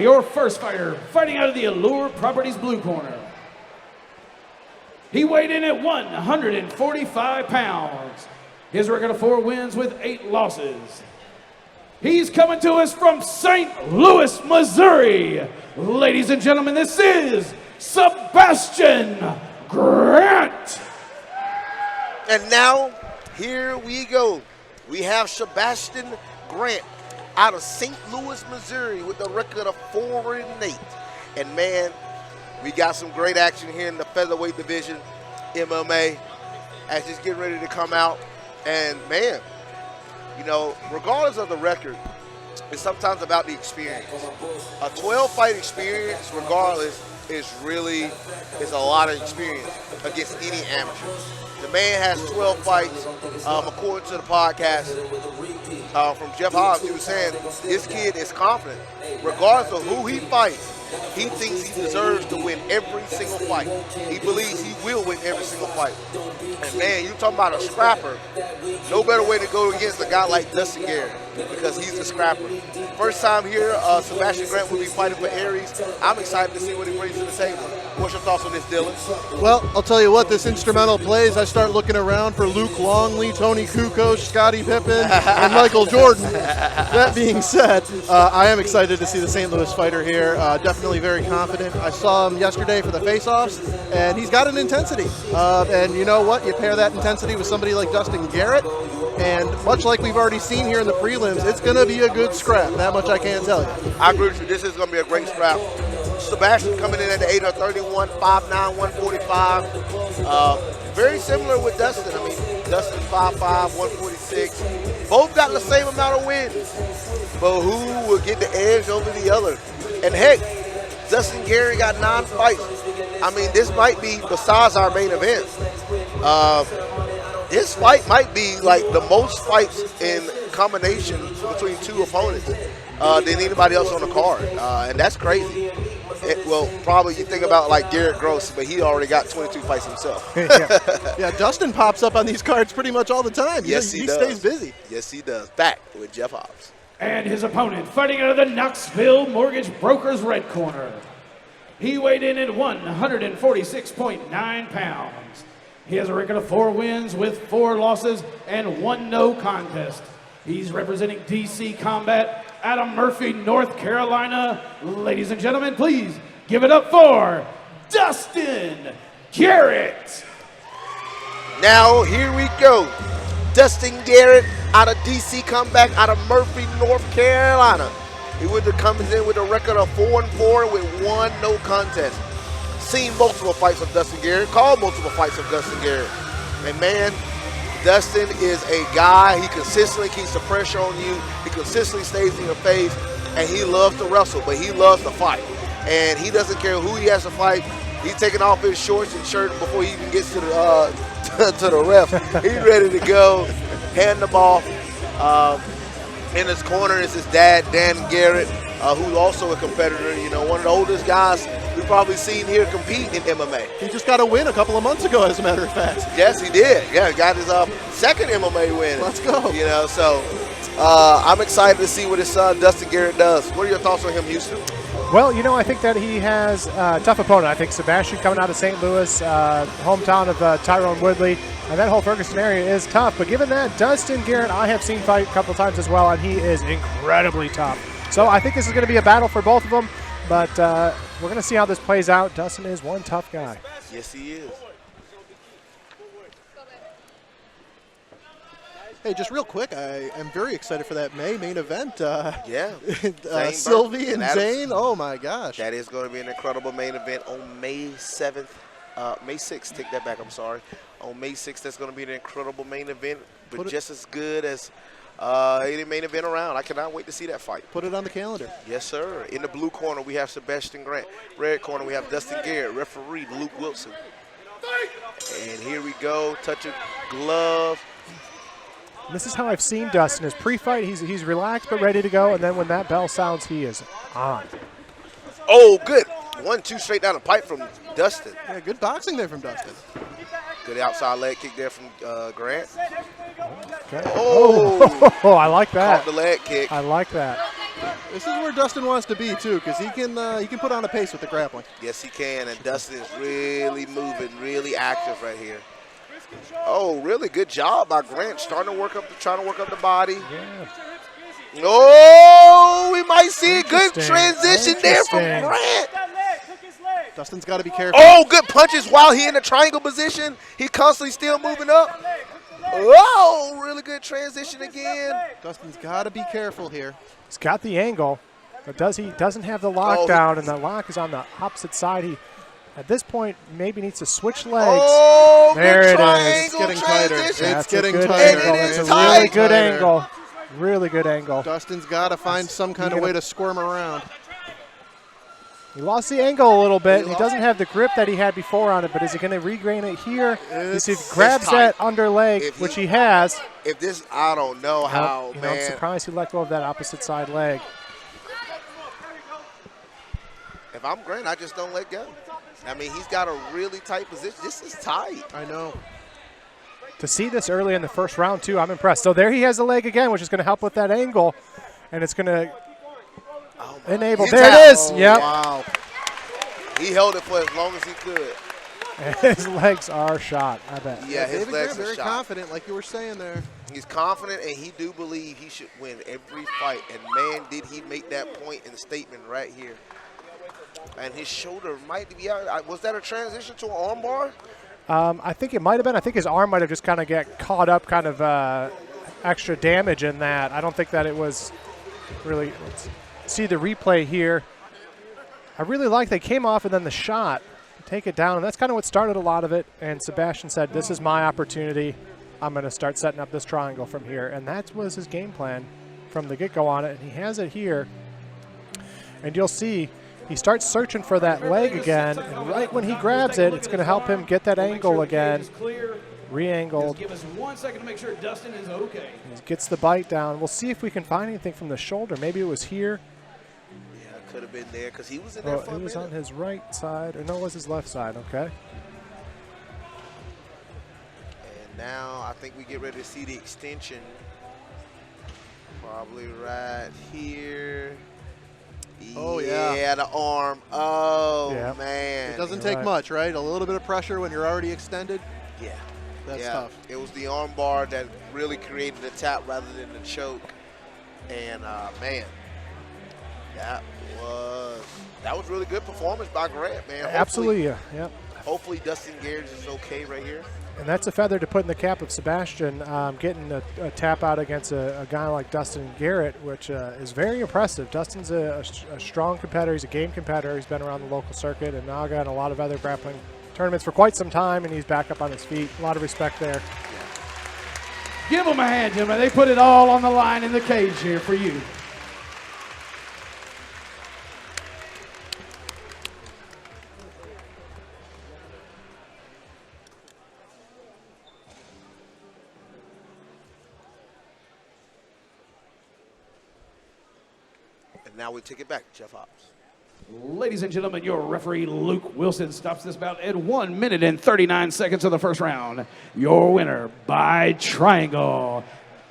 Your first fighter, fighting out of the Allure Properties blue corner. He weighed in at 145 pounds. His record of 4 wins with 8 losses. He's coming to us from St. Louis, Missouri. Ladies and gentlemen, this is Sebastian Garrett. And now, here we go. We have Sebastian Garrett out of St. Louis, Missouri with a record of 4-8. And man, we got some great action here in the featherweight division, MMA, as he's getting ready to come out. And man, you know, regardless of the record, it's sometimes about the experience. A 12-fight experience, regardless, is a lot of experience against any amateur. The man has 12 fights, according to the podcast from Jeff Hobbs. He was saying this kid is confident. Regardless of who he fights, he thinks he deserves to win every single fight. He believes he will win every single fight. And man, you're talking about a scrapper. No better way to go against a guy like Dustin Garrett, because he's a scrapper. First time here, Sebastian Garrett will be fighting for Aries. I'm excited to see what he brings to the table. What's your thoughts on this, Dylan? Well, I'll tell you what, this instrumental plays, I start looking around for Luke Longley, Tony Kukoc, Scottie Pippen, and Michael Jordan. That being said, I am excited to see the St. Louis fighter here. Definitely very confident. I saw him yesterday for the face-offs, and he's got an intensity. And you know what? You pair that intensity with somebody like Dustin Garrett, and much like we've already seen here in the prelims, it's going to be a good scrap. That much I can tell you. I agree with you. This is going to be a great scrap. Sebastian coming in at the 8'31", 5'9", 145. Very similar with Dustin. I mean, Dustin's 5'5", 146. Both got the same amount of wins. But who will get the edge over the other? And heck, Dustin Garrett got 9 fights. I mean, this might be, besides our main event, this fight might be like the most fights in combination between 2 opponents than anybody else on the card. And that's crazy. Well, probably you think about like Garrett Gross, but he already got 22 fights himself. Yeah, Dustin pops up on these cards pretty much all the time. Yes, he stays busy. Yes, he does. Back with Jeff Hobbs. And his opponent, fighting out of the Knoxville Mortgage Brokers red corner. He weighed in at 146.9 pounds. He has a record of 4 wins with 4 losses and 1 no contest. He's representing DC Combat out of Murphy, North Carolina. Ladies and gentlemen, please give it up for Dustin Garrett. Now, here we go. Dustin Garrett out of DC Comeback out of Murphy, North Carolina. He comes in with a record of 4-4 with 1 no contest. Seen multiple fights of Dustin Garrett, called multiple fights of Dustin Garrett. And man, Dustin is a guy, he consistently keeps the pressure on you, he consistently stays in your face, and he loves to wrestle, but he loves to fight. And he doesn't care who he has to fight. He's taking off his shorts and shirt before he even gets to the to the refs. He's ready to go, hand the ball. In his corner is his dad, Dan Garrett, who's also a competitor, you know, one of the oldest guys we've probably seen here compete in MMA. He just got a win a couple of months ago, as a matter of fact. Yes, he did. Yeah, got his second MMA win. Let's go. You know, so I'm excited to see what his son, Dustin Garrett, does. What are your thoughts on him, Houston? Well, you know, I think that he has a tough opponent. I think Sebastian coming out of St. Louis, hometown of Tyrone Woodley, and that whole Ferguson area is tough. But given that, Dustin Garrett, I have seen fight a couple of times as well, and he is incredibly tough. So I think this is going to be a battle for both of them, but we're going to see how this plays out. Dustin is one tough guy. Yes, he is. Hey, just real quick, I am very excited for that main event. Yeah. Sylvie and Zane, oh my gosh. That is going to be an incredible main event on May 7th. May 6th, take that back, I'm sorry. On May 6th, that's going to be an incredible main event, but just as good as any main event around. I cannot wait to see that fight. Put it on the calendar. Yes, sir. In the blue corner, we have Sebastian Grant. Red corner, we have Dustin Garrett. Referee, Luke Wilson. And here we go. Touch of glove. This is how I've seen Dustin. His pre-fight, he's relaxed but ready to go, and then when that bell sounds, he is on. Oh, good. 1-2 straight down the pipe from Dustin. Yeah, good boxing there from Dustin. Good outside leg kick there from Grant. Okay. Oh, I like that. Caught the leg kick. I like that. This is where Dustin wants to be too, because he can put on a pace with the grappling. Yes, he can, and Dustin is really moving, really active right here. Oh, really good job by Grant, trying to work up the body. Yeah. Oh, we might see a good transition there from Grant. Dustin's got to be careful. Oh, good punches while he in the triangle position. He constantly still moving up. Oh, really good transition again. Dustin's got to be careful here. He's got the angle, but he doesn't have the lockdown, and the lock is on the opposite side. He, at this point, maybe needs to switch legs. Oh, there good it triangle is. It's getting tighter. transition. It's getting good tighter. angle. It That's is a really tight. good angle. Really good angle. Dustin's got to find some kind of way to squirm around. He lost the angle a little bit. He doesn't have the grip that he had before on it, but is he going to regain it here? You see, if he grabs that under leg, which he has. If this, I don't know how, I'm man. surprised he let go of that opposite side leg. If I'm Grant, I just don't let go. I mean, he's got a really tight position. This is tight. I know. To see this early in the first round, too, I'm impressed. So there he has the leg again, which is going to help with that angle, and it's going to enable. There it is. Yep. Wow. He held it for as long as he could. And his legs are shot, I bet. Yeah, his David legs Grant are very shot. confident, like you were saying there. He's confident, and he do believe he should win every fight. And, man, did he make that point in the statement right here. And his shoulder might be out. Was that a transition to an armbar? I think it might have been. I think his arm might have just kind of get caught up, kind of extra damage in that. I don't think that it was really. Let's see the replay here. I really like they came off and then the shot, take it down, and that's kind of what started a lot of it. And Sebastian said, "This is my opportunity. I'm going to start setting up this triangle from here." And that was his game plan from the get-go on it. And he has it here. And you'll see. He starts searching for that leg again, and right when he grabs it, it's going to help him get that angle again. Re-angled. Give us 1 second to make sure Dustin is okay. He gets the bite down. We'll see if we can find anything from the shoulder. Maybe it was here. Yeah, it could have been there because he was in there for a It was minute. on his right side. Or no, it was his left side. Okay. And now I think we get ready to see the extension. Probably right here. Oh, yeah. Yeah, the arm. Oh, Yeah. man. It doesn't take much, right? A little bit of pressure when you're already extended. Yeah. That's yeah. tough. It was the arm bar that really created the tap rather than the choke. And, man, that was really good performance by Grant, man. Absolutely, yeah. Yep. Hopefully Dustin Garrett is okay right here. And that's a feather to put in the cap of Sebastian, getting a tap out against a guy like Dustin Garrett, which is very impressive. Dustin's a strong competitor. He's a game competitor. He's been around the local circuit and now got a lot of other grappling tournaments for quite some time, and he's back up on his feet. A lot of respect there. Give them a hand, gentlemen. They put it all on the line in the cage here for you. And now we take it back, Jeff Hobbs. Ladies and gentlemen, your referee, Luke Wilson, stops this bout at 1 minute and 39 seconds of the first round. Your winner by triangle,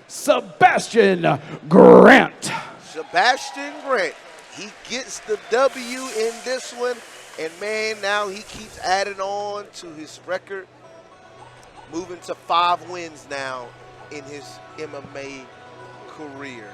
Sebastian Grant. Sebastian Grant, he gets the W in this one. And, man, now he keeps adding on to his record, moving to 5 wins now in his MMA career.